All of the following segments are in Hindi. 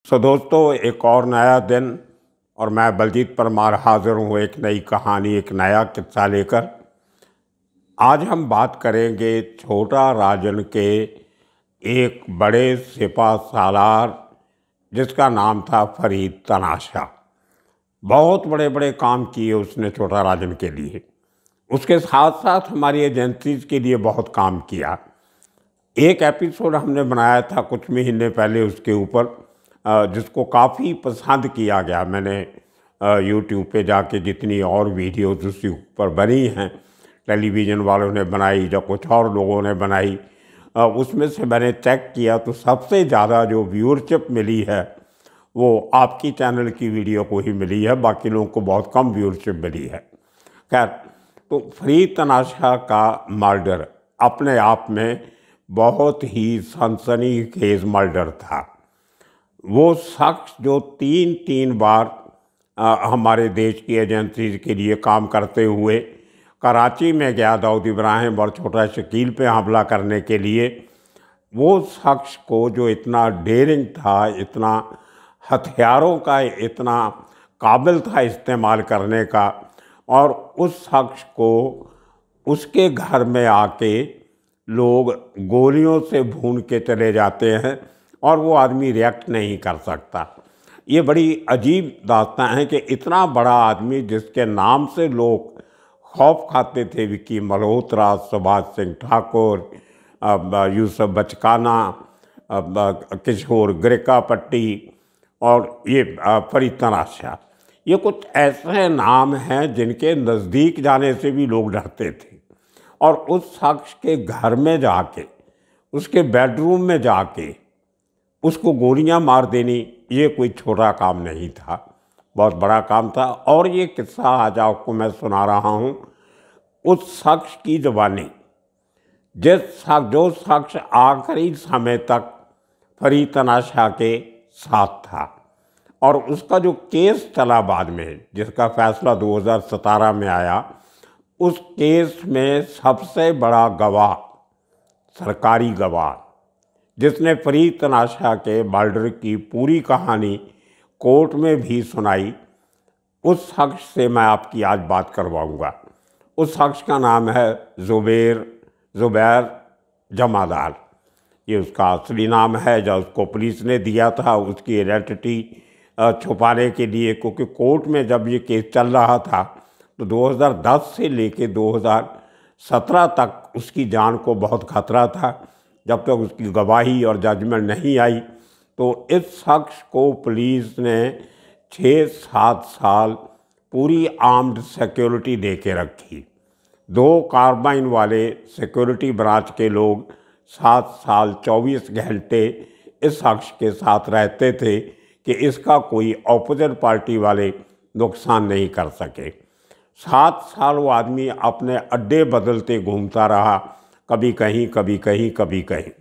दोस्तों, एक और नया दिन और मैं बलजीत परमार हाज़िर हूँ एक नई कहानी, एक नया किस्सा लेकर। आज हम बात करेंगे छोटा राजन के एक बड़े सिपह सालार जिसका नाम था फरीद तनाशा। बहुत बड़े बड़े काम किए उसने छोटा राजन के लिए। उसके साथ साथ हमारी एजेंसीज के लिए बहुत काम किया। एक एपिसोड हमने बनाया था कुछ महीने पहले उसके ऊपर, जिसको काफ़ी पसंद किया गया। मैंने यूट्यूब पे जाके जितनी और वीडियोस उसके ऊपर बनी हैं, टेलीविज़न वालों ने बनाई या कुछ और लोगों ने बनाई, उसमें से मैंने चेक किया तो सबसे ज़्यादा जो व्यूअरशिप मिली है वो आपकी चैनल की वीडियो को ही मिली है। बाकी लोगों को बहुत कम व्यूअरशिप मिली है। खैर, तो फरीद तनाशा का मर्डर अपने आप में बहुत ही सनसनीखेज मर्डर था। वो शख्स जो तीन बार हमारे देश की एजेंसीज के लिए काम करते हुए कराची में गया दाऊद इब्राहिम और छोटा शकील पे हमला करने के लिए, वो शख्स को जो इतना डेयरिंग था, इतना हथियारों का इतना काबिल था इस्तेमाल करने का, और उस शख्स को उसके घर में आके लोग गोलियों से भून के चले जाते हैं और वो आदमी रिएक्ट नहीं कर सकता। ये बड़ी अजीब दास्तान है कि इतना बड़ा आदमी जिसके नाम से लोग खौफ खाते थे, विक्की मल्होत्रा, सुभाष सिंह ठाकुर, यूसुफ बचकाना, किशोर गिरकापट्टी और ये फरीद तनाशा, ये कुछ ऐसे नाम हैं जिनके नज़दीक जाने से भी लोग डरते थे। और उस शख्स के घर में जाके, उसके बेडरूम में जाके उसको गोलियां मार देनी, ये कोई छोटा काम नहीं था, बहुत बड़ा काम था। और ये किस्सा आज आपको मैं सुना रहा हूँ उस शख्स की ज़बानी, जो शख्स आखिरी समय तक फरीद तनाशा के साथ था। और उसका जो केस चला बाद में, जिसका फैसला 2017 में आया, उस केस में सबसे बड़ा गवाह, सरकारी गवाह, जिसने फरीद तनाशा के मर्डर की पूरी कहानी कोर्ट में भी सुनाई, उस शख्स से मैं आपकी आज बात करवाऊंगा। उस शख्स का नाम है ज़ुबैर जमादार। ये उसका असली नाम है, जो उसको पुलिस ने दिया था उसकी आइडेंटिटी छुपाने के लिए, क्योंकि कोर्ट में जब ये केस चल रहा था तो 2010 से लेके 2017 तक उसकी जान को बहुत खतरा था। जब तक उसकी गवाही और जजमेंट नहीं आई तो इस शख्स को पुलिस ने 6-7 साल पूरी आर्म्ड सिक्योरिटी दे के रखी। 2 कार्बाइन वाले सिक्योरिटी ब्रांच के लोग 7 साल 24 घंटे इस शख्स के साथ रहते थे कि इसका कोई ऑपोजिट पार्टी वाले नुकसान नहीं कर सके। 7 साल वो आदमी अपने अड्डे बदलते घूमता रहा, कभी कहीं कभी कहीं कभी कहीं।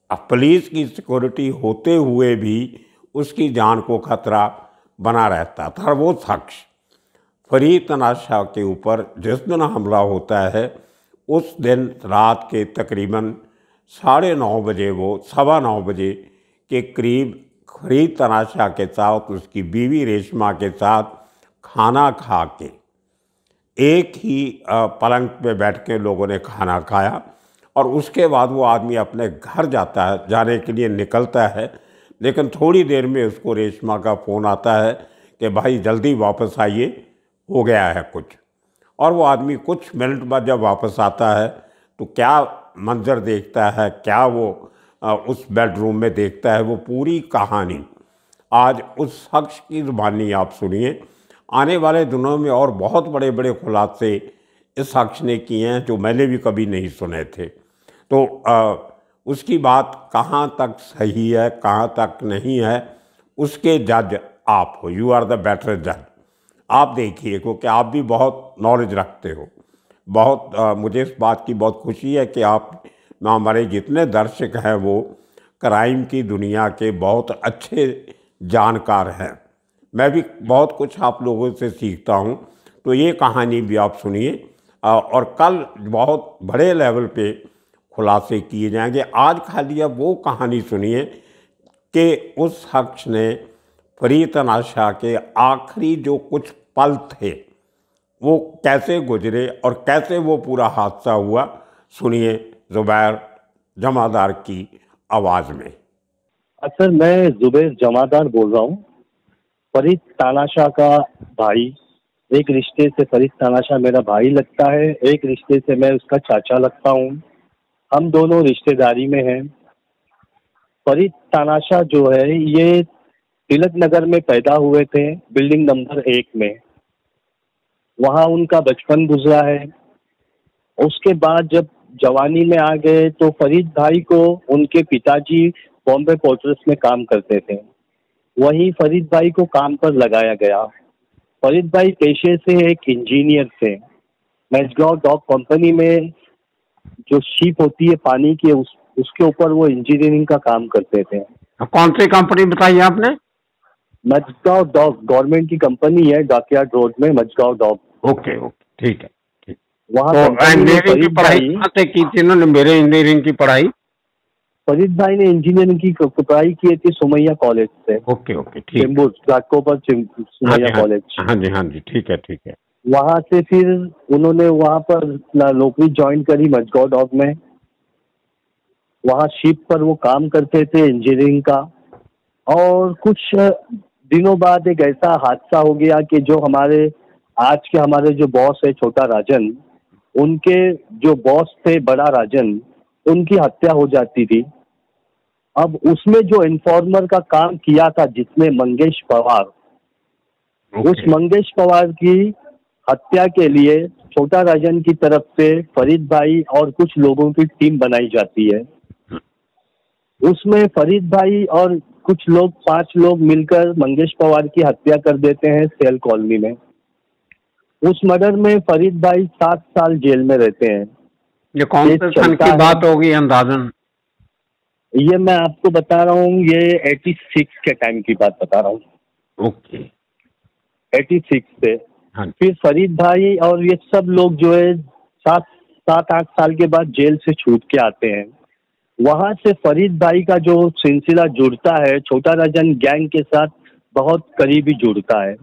अब पुलिस की सिक्योरिटी होते हुए भी उसकी जान को खतरा बना रहता था। वो शख्स फरीद तनाशा के ऊपर जिस दिन हमला होता है, उस दिन रात के तकरीबन 9:30 बजे, वो 9:15 बजे के करीब फरीद तनाशा के साथ उसकी बीवी रेशमा के साथ खाना खा के, एक ही पलंग पे बैठ के लोगों ने खाना खाया। और उसके बाद वो आदमी अपने घर जाने के लिए निकलता है, लेकिन थोड़ी देर में उसको रेशमा का फ़ोन आता है कि भाई जल्दी वापस आइए, हो गया है कुछ। और वो आदमी कुछ मिनट बाद जब वापस आता है तो क्या मंजर देखता है, क्या वो उस बेडरूम में देखता है, वो पूरी कहानी आज उस शख्स की ज़ुबानी आप सुनिए। आने वाले दिनों में और बहुत बड़े बड़े खुलासे इस शख्स ने किए हैं जो मैंने भी कभी नहीं सुने थे। तो उसकी बात कहाँ तक सही है, कहाँ तक नहीं है, उसके जज आप हो। यू आर द बेटर जज। आप देखिए, क्योंकि आप भी बहुत नॉलेज रखते हो। बहुत मुझे इस बात की बहुत खुशी है कि आप, हमारे जितने दर्शक हैं वो क्राइम की दुनिया के बहुत अच्छे जानकार हैं। मैं भी बहुत कुछ आप लोगों से सीखता हूँ। तो ये कहानी भी आप सुनिए और कल बहुत बड़े लेवल पे खुलासे किए जाएंगे। आज खाली अब वो कहानी सुनिए कि उस शख्स ने फरीद तनाशाह के आखिरी जो कुछ पल थे वो कैसे गुजरे और कैसे वो पूरा हादसा हुआ, सुनिए ज़ुबैर जमादार की आवाज़ में। सर, मैं ज़ुबैर जमादार बोल रहा हूँ, फरीद तानाशाह का भाई। एक रिश्ते से फरीद तानाशाह मेरा भाई लगता है, एक रिश्ते से मैं उसका चाचा लगता हूँ। हम दोनों रिश्तेदारी में हैं। फरीद तानाशाह जो है ये तिलक नगर में पैदा हुए थे, बिल्डिंग नंबर 1 में। वहाँ उनका बचपन गुजरा है। उसके बाद जब जवानी में आ गए तो फरीद भाई को उनके पिताजी बॉम्बे पोर्ट्स में काम करते थे, वहीं फरीद भाई को काम पर लगाया गया। फरीद भाई पेशे से एक इंजीनियर थे। मैजगांव डॉक कंपनी में जो शिप होती है पानी की, उसके ऊपर वो इंजीनियरिंग का काम करते थे। कौन सी कंपनी बताई आपने? मजगांव डॉक गवर्नमेंट की कंपनी है, डॉकयार्ड रोड में मजगांव डॉक। ओके ओके, ठीक है। वहाँ तो इंजीनियरिंग की पढ़ाई कहाँ से की थी इन्होंने? मेरे इंजीनियरिंग की पढ़ाई फरीद भाई ने इंजीनियरिंग की पढ़ाई की थी सुमैया कॉलेज से। ओके ओके, ठीक। चेंबूर घाटकोपर सुमैया कॉलेज। हाँ जी हाँ जी, ठीक है ठीक है। वहाँ से फिर उन्होंने वहाँ पर नौकरी ज्वाइन करी मजगांव डॉक में। वहाँ शिप पर वो काम करते थे इंजीनियरिंग का। और कुछ दिनों बाद एक ऐसा हादसा हो गया कि जो हमारे जो बॉस है छोटा राजन, उनके जो बॉस थे बड़ा राजन, उनकी हत्या हो जाती थी। अब उसमें जो इन्फॉर्मर का काम किया था जिसने मंगेश पवार, उस मंगेश पवार की हत्या के लिए छोटा राजन की तरफ से फरीद भाई और कुछ लोगों की टीम बनाई जाती है। उसमें फरीद भाई और कुछ लोग 5 लोग मिलकर मंगेश पवार की हत्या कर देते हैं सेल कॉलोनी में। उस मर्डर में फरीद भाई 7 साल जेल में रहते हैं। ये कौन से सन की बात होगी अंदाजन? ये मैं आपको बता रहा हूँ, ये 86 के टाइम की बात बता रहा हूँ। ओके, 86 से। हाँ। फिर फरीद भाई और ये सब लोग जो है 7-8 साल के बाद जेल से छूट के आते हैं। वहां से फरीद भाई का जो सिलसिला जुड़ता है छोटा राजन गैंग के साथ, बहुत करीबी जुड़ता है।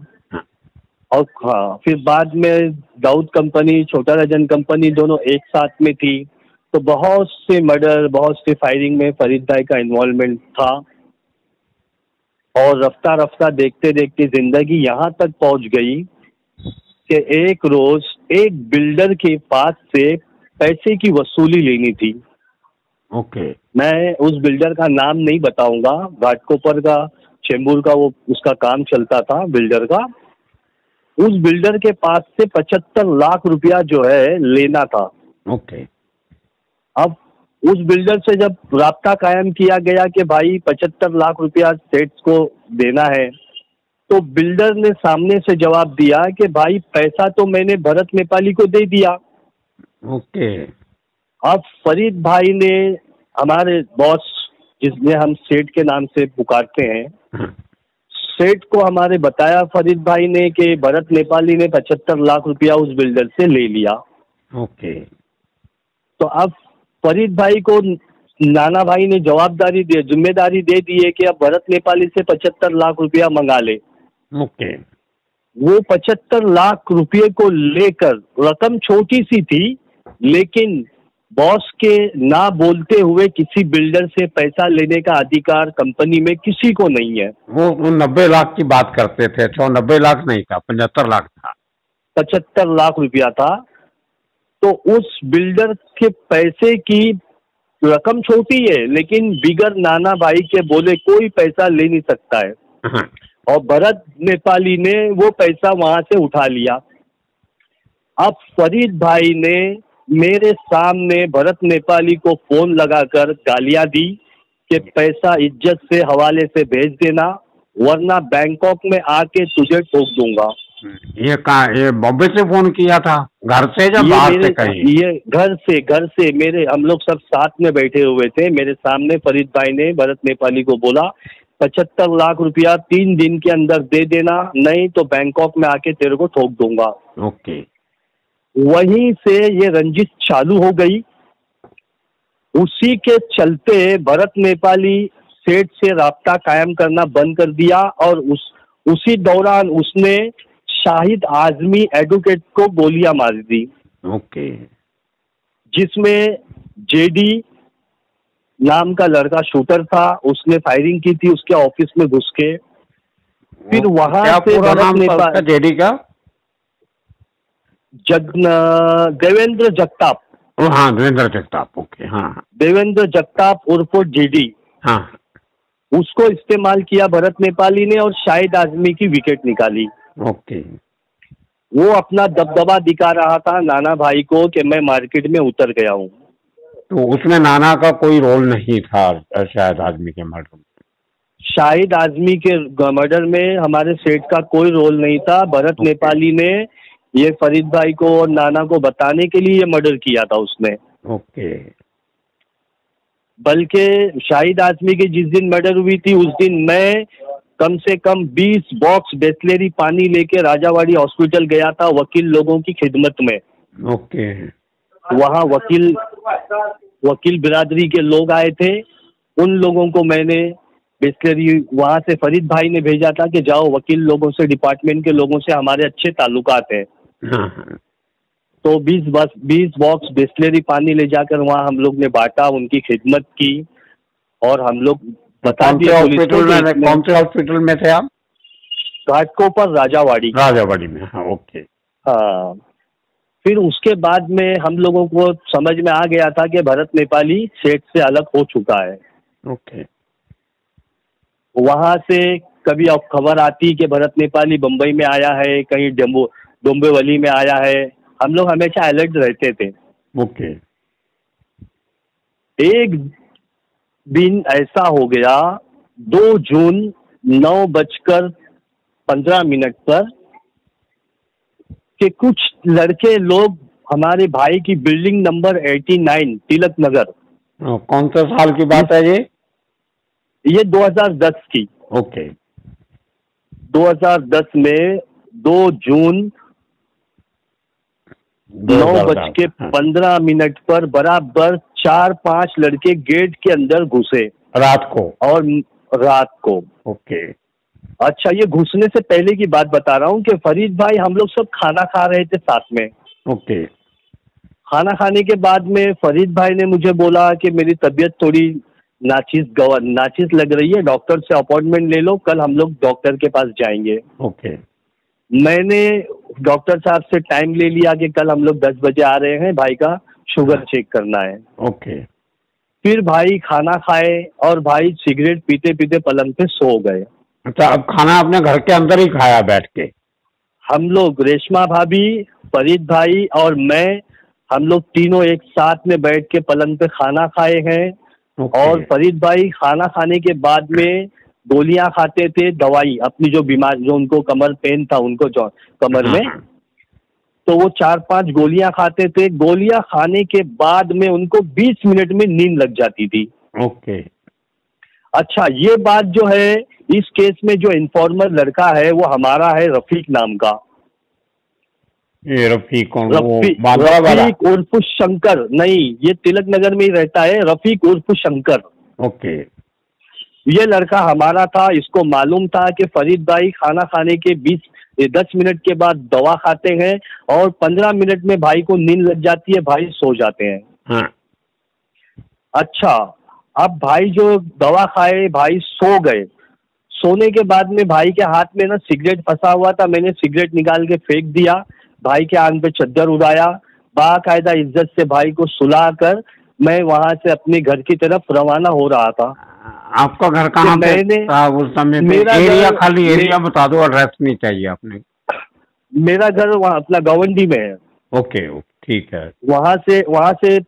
और हाँ, फिर बाद में दाऊद कंपनी, छोटा राजन कंपनी दोनों एक साथ में थी। तो बहुत से मर्डर, बहुत से फायरिंग में फरीद भाई का इन्वॉल्वमेंट था। और रफ्ता रफ्ता देखते देखते जिंदगी यहाँ तक पहुँच गई कि एक रोज एक बिल्डर के पास से पैसे की वसूली लेनी थी। ओके। मैं उस बिल्डर का नाम नहीं बताऊंगा, घाटकोपर का, चेंबूर का वो उसका काम चलता था बिल्डर का। उस बिल्डर के पास से 75 लाख रुपया जो है लेना था। ओके। अब उस बिल्डर से जब राब्ता कायम किया गया कि भाई 75 लाख रुपया सेठ को देना है, तो बिल्डर ने सामने से जवाब दिया कि भाई पैसा तो मैंने भरत नेपाली को दे दिया। ओके। अब फरीद भाई ने, हमारे बॉस जिसने हम सेठ के नाम से पुकारते हैं, सेठ को हमारे बताया फरीद भाई ने कि भरत नेपाली ने 75 लाख रुपया उस बिल्डर से ले लिया। ओके। तो अब फरीद भाई को नाना भाई ने जिम्मेदारी दे दी है कि अब भरत नेपाली से 75 लाख रुपया मंगा ले। ओके। वो 75 लाख रुपये को लेकर, रकम छोटी सी थी लेकिन बॉस के ना बोलते हुए किसी बिल्डर से पैसा लेने का अधिकार कंपनी में किसी को नहीं है। वो 90 लाख की बात करते थे, तो 90 लाख नहीं था, 75 लाख था। 75 लाख रुपया था। तो उस बिल्डर के पैसे की रकम छोटी है लेकिन बिगर नाना भाई के बोले कोई पैसा ले नहीं सकता है। और भरत नेपाली ने वो पैसा वहां से उठा लिया। अब फरीद भाई ने मेरे सामने भरत नेपाली को फोन लगाकर गालियां दी कि पैसा इज्जत से हवाले से भेज देना वरना बैंकॉक में आके तुझे ठोक दूंगा। ये बॉम्बे से फोन किया था, घर से या बाहर से कहीं? ये घर से मेरे, हम लोग सब साथ में बैठे हुए थे। मेरे सामने फरीद भाई ने भरत नेपाली को बोला 75 लाख रुपया 3 दिन के अंदर दे देना, नहीं तो बैंकॉक में आके तेरे को ठोक दूंगा। ओके। वहीं से ये रंजिश चालू हो गई। उसी के चलते भरत नेपाली सेठ से राब्ता कायम करना बंद कर दिया और उसी दौरान उसने शाहिद आजमी एडवोकेट को गोलियां मार दी। ओके। जिसमें जेडी नाम का लड़का शूटर था, उसने फायरिंग की थी उसके ऑफिस में घुस के। फिर वहां से पूरा नाम था उसका जेडी का? देवेंद्र जगताप। हाँ, देवेंद्र जगताप। ओके। हाँ, देवेंद्र जगताप उर्फ जेडी। हाँ। उसको इस्तेमाल किया भरत नेपाली ने और शाहिद आजमी की विकेट निकाली। ओके। वो अपना दबदबा दिखा रहा था नाना भाई को कि मैं मार्केट में उतर गया हूँ। तो उसमें नाना का कोई रोल नहीं था शायद आजमी के मर्डर में? शाहिद आजमी के मर्डर में हमारे सेठ का कोई रोल नहीं था। भरत नेपाली ने ये फरीद भाई को और नाना को बताने के लिए ये मर्डर किया था उसने। ओके। बल्कि शाहिद आजमी की जिस दिन मर्डर हुई थी उस दिन मैं कम से कम 20 बॉक्स बिसलेरी पानी लेके राजावाड़ी हॉस्पिटल गया था वकील लोगों की खिदमत में। ओके। वहाँ वकील बिरादरी के लोग आए थे, उन लोगों को मैंने बिस्लरी वहाँ से फरीद भाई ने भेजा था कि जाओ वकील लोगों से, डिपार्टमेंट के लोगों से हमारे अच्छे ताल्लुकात हैं। हाँ। तो 20 बॉक्स बिस्लरी पानी ले जाकर वहाँ हम लोग ने बांटा, उनकी खिदमत की और हम लोग बता दिया पुलिस को। कौन से हॉस्पिटल में थे आप? घाटकोपर राजावाड़ी। राजावाड़ी में। हाँ, ओके। हाँ। फिर उसके बाद में हम लोगों को समझ में आ गया था कि भरत नेपाली सेठ से अलग हो चुका है। ओके। वहां से कभी अब खबर आती कि भरत नेपाली बंबई में आया है, कहीं डोंबिवली में आया है, हम लोग हमेशा अलर्ट रहते थे। ओके। एक दिन ऐसा हो गया 2 जून 9:15 पर कि कुछ लड़के लोग हमारे भाई की बिल्डिंग नंबर 89 तिलक नगर। कौन सा साल की बात है ये 2010 की। ओके। 2010 में 2 जून 9:15 पर बराबर 4-5 लड़के गेट के अंदर घुसे रात को। और रात को। ओके। अच्छा, ये घुसने से पहले की बात बता रहा हूँ कि फरीद भाई हम लोग सब खाना खा रहे थे साथ में। ओके। खाना खाने के बाद में फरीद भाई ने मुझे बोला कि मेरी तबीयत थोड़ी नाचिस लग रही है, डॉक्टर से अपॉइंटमेंट ले लो, कल हम लोग डॉक्टर के पास जाएंगे। ओके। मैंने डॉक्टर साहब से टाइम ले लिया कि कल हम लोग 10 बजे आ रहे हैं, भाई का शुगर चेक करना है। ओके। फिर भाई खाना खाए और भाई सिगरेट पीते पीते पलंग पे सो गए। अच्छा, अब खाना अपने घर के अंदर ही खाया बैठ के? हम लोग रेशमा भाभी, फरीद भाई और मैं, हम लोग तीनों एक साथ में बैठ के पलंग पे खाना खाए हैं। और फरीद भाई खाना खाने के बाद में गोलियां खाते थे, दवाई अपनी जो बीमार, जो उनको कमर पेन था उनको जो कमर में, तो वो 4-5 गोलियां खाते थे। गोलियां खाने के बाद में उनको 20 मिनट में नींद लग जाती थी। ओके। अच्छा, ये बात जो है, इस केस में जो इन्फॉर्मर लड़का है वो हमारा है रफीक नाम का। ये रफीक कौन? रफीक उर्फ शंकर। नहीं, ये तिलक नगर में ही रहता है, रफीक उर्फ शंकर। ओके। ये लड़का हमारा था। इसको मालूम था कि फरीद भाई खाना खाने के 10 मिनट के बाद दवा खाते हैं और 15 मिनट में भाई को नींद लग जाती है, भाई सो जाते हैं। हाँ। अच्छा, अब भाई जो दवा खाए, भाई सो गए। सोने के बाद में भाई के हाथ में ना सिगरेट फंसा हुआ था, मैंने सिगरेट निकाल के फेंक दिया, भाई के आंख पे चद्दर उड़ाया, बाकायदा इज्जत से भाई को सुलाकर मैं वहां से अपने घर की तरफ रवाना हो रहा था। आपका घर कहाँ पे था उस समय? मेरा एरिया, खाली एरिया बता दो, एड्रेस नहीं चाहिए आपने। मेरा घर वहाँ अपना गवंडी में है। ओके, ठीक है। वहाँ से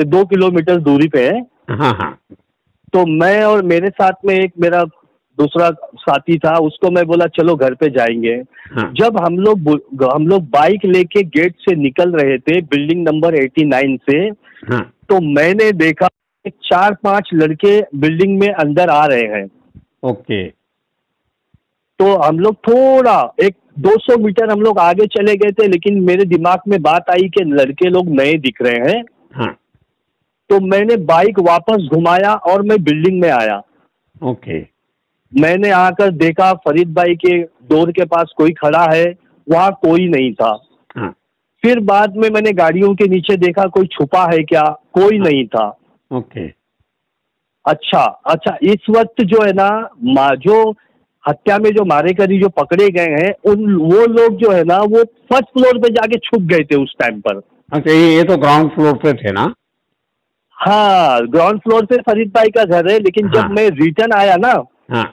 2 किलोमीटर दूरी पे है। हाँ हाँ। तो मैं और मेरे साथ में एक मेरा दूसरा साथी था, उसको मैं बोला चलो घर पे जाएंगे। हाँ। जब हम लोग बाइक लेके गेट से निकल रहे थे बिल्डिंग नंबर 89 से, हाँ। तो मैंने देखा 4-5 लड़के बिल्डिंग में अंदर आ रहे हैं। ओके। तो हम लोग थोड़ा 200 मीटर हम लोग आगे चले गए थे, लेकिन मेरे दिमाग में बात आई कि लड़के लोग नए दिख रहे हैं। हाँ। तो मैंने बाइक वापस घुमाया और मैं बिल्डिंग में आया। ओके। मैंने आकर देखा फरीद भाई के डोर के पास कोई खड़ा है, वहाँ कोई नहीं था। हाँ। फिर बाद में मैंने गाड़ियों के नीचे देखा कोई छुपा है क्या, कोई हाँ। नहीं था। ओके। अच्छा अच्छा, इस वक्त जो है ना, जो हत्या में जो मारेकरी जो पकड़े गए हैं, उन वो लोग जो है ना वो फर्स्ट फ्लोर पे जाके छुप गए थे उस टाइम पर। अच्छा, ये तो ग्राउंड फ्लोर पे थे ना? हाँ, ग्राउंड फ्लोर पे फरीद भाई का घर है, लेकिन हाँ। जब मैं रिटर्न आया ना, हाँ।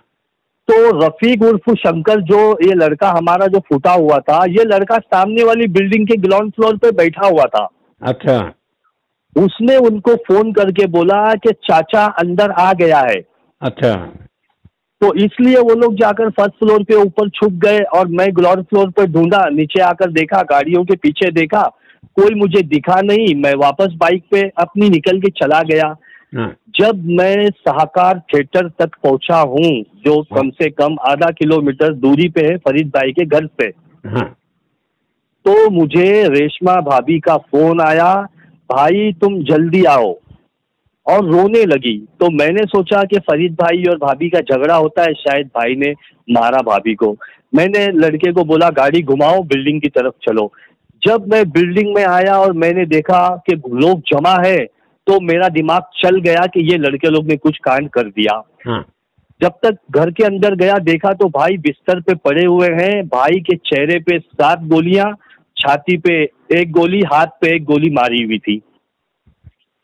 तो रफीक उर्फ शंकर, जो ये लड़का हमारा जो फूटा हुआ था, ये लड़का सामने वाली बिल्डिंग के ग्राउंड फ्लोर पे बैठा हुआ था। अच्छा। उसने उनको फोन करके बोला कि चाचा अंदर आ गया है। अच्छा। तो इसलिए वो लोग जाकर फर्स्ट फ्लोर पे ऊपर छुप गए और मैं ग्राउंड फ्लोर पर ढूंढा, नीचे आकर देखा, गाड़ियों के पीछे देखा, कोई मुझे दिखा नहीं। मैं वापस बाइक पे अपनी निकल के चला गया। हाँ। जब मैं सहाकार थिएटर तक पहुंचा हूँ, जो कम से कम आधा किलोमीटर दूरी पे है फरीद भाई के घर से, हाँ। तो मुझे रेशमा भाभी का फोन आया, भाई तुम जल्दी आओ, और रोने लगी। तो मैंने सोचा कि फरीद भाई और भाभी का झगड़ा होता है, शायद भाई ने मारा भाभी को। मैंने लड़के को बोला गाड़ी घुमाओ, बिल्डिंग की तरफ चलो। जब मैं बिल्डिंग में आया और मैंने देखा कि लोग जमा है, तो मेरा दिमाग चल गया कि ये लड़के लोग ने कुछ कांड कर दिया। हाँ। जब तक घर के अंदर गया, देखा तो भाई बिस्तर पे पड़े हुए हैं। भाई के चेहरे पे 7 गोलियां, छाती पे 1 गोली, हाथ पे 1 गोली मारी हुई थी।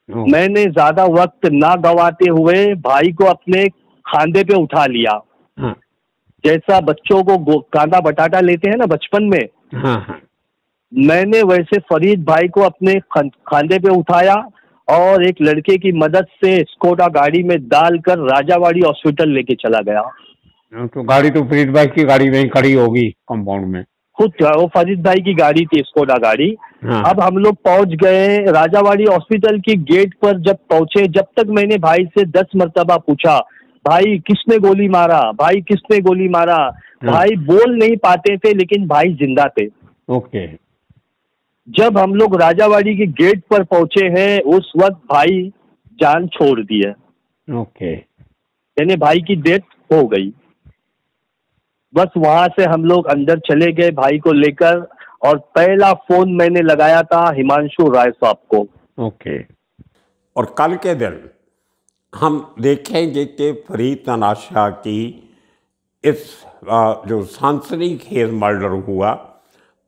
ओ। मैंने ज्यादा वक्त ना गवाते हुए भाई को अपने खांधे पे उठा लिया, हाँ। जैसा बच्चों को कांदा बटाटा लेते हैं ना बचपन में, हाँ। हाँ। मैंने वैसे फरीद भाई को अपने खांधे पे उठाया और एक लड़के की मदद से स्कोडा गाड़ी में डालकर राजावाड़ी हॉस्पिटल लेके चला गया। तो गाड़ी तो फरीद भाई की गाड़ी नहीं खड़ी होगी कंपाउंड में? खुद वो फरीद भाई की गाड़ी थी, स्कोडा गाड़ी। हाँ। अब हम लोग पहुंच गए राजावाड़ी हॉस्पिटल की गेट पर। जब पहुंचे, जब तक मैंने भाई से 10 मर्तबा पूछा, भाई किसने गोली मारा, भाई किसने गोली मारा। भाई बोल नहीं पाते थे, लेकिन भाई जिंदा थे। ओके। जब हम लोग राजावाड़ी के गेट पर पहुंचे हैं, उस वक्त भाई जान छोड़ दी है, ओके। यानी भाई की डेथ हो गई। बस वहां से हम लोग अंदर चले गए भाई को लेकर, और पहला फोन मैंने लगाया था हिमांशु राय साहब को। ओके। और कल के दिन हम देखेंगे कि फरीद तनाशाह की इस जो सनसनीखेज मर्डर हुआ,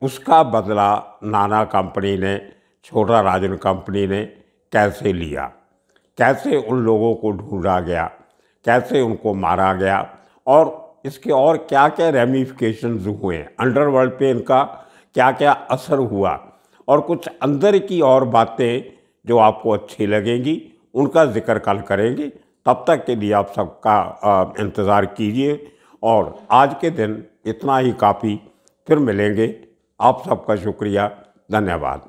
उसका बदला नाना कंपनी ने, छोटा राजन कंपनी ने कैसे लिया, कैसे उन लोगों को ढूंढा गया, कैसे उनको मारा गया, और इसके और क्या क्या रेमिफिकेशंस हुए, अंडरवर्ल्ड पे इनका क्या क्या असर हुआ, और कुछ अंदर की और बातें जो आपको अच्छी लगेंगी, उनका जिक्र कल करेंगे। तब तक के लिए आप सबका इंतज़ार कीजिए, और आज के दिन इतना ही काफ़ी। फिर मिलेंगे। आप सबका शुक्रिया, धन्यवाद।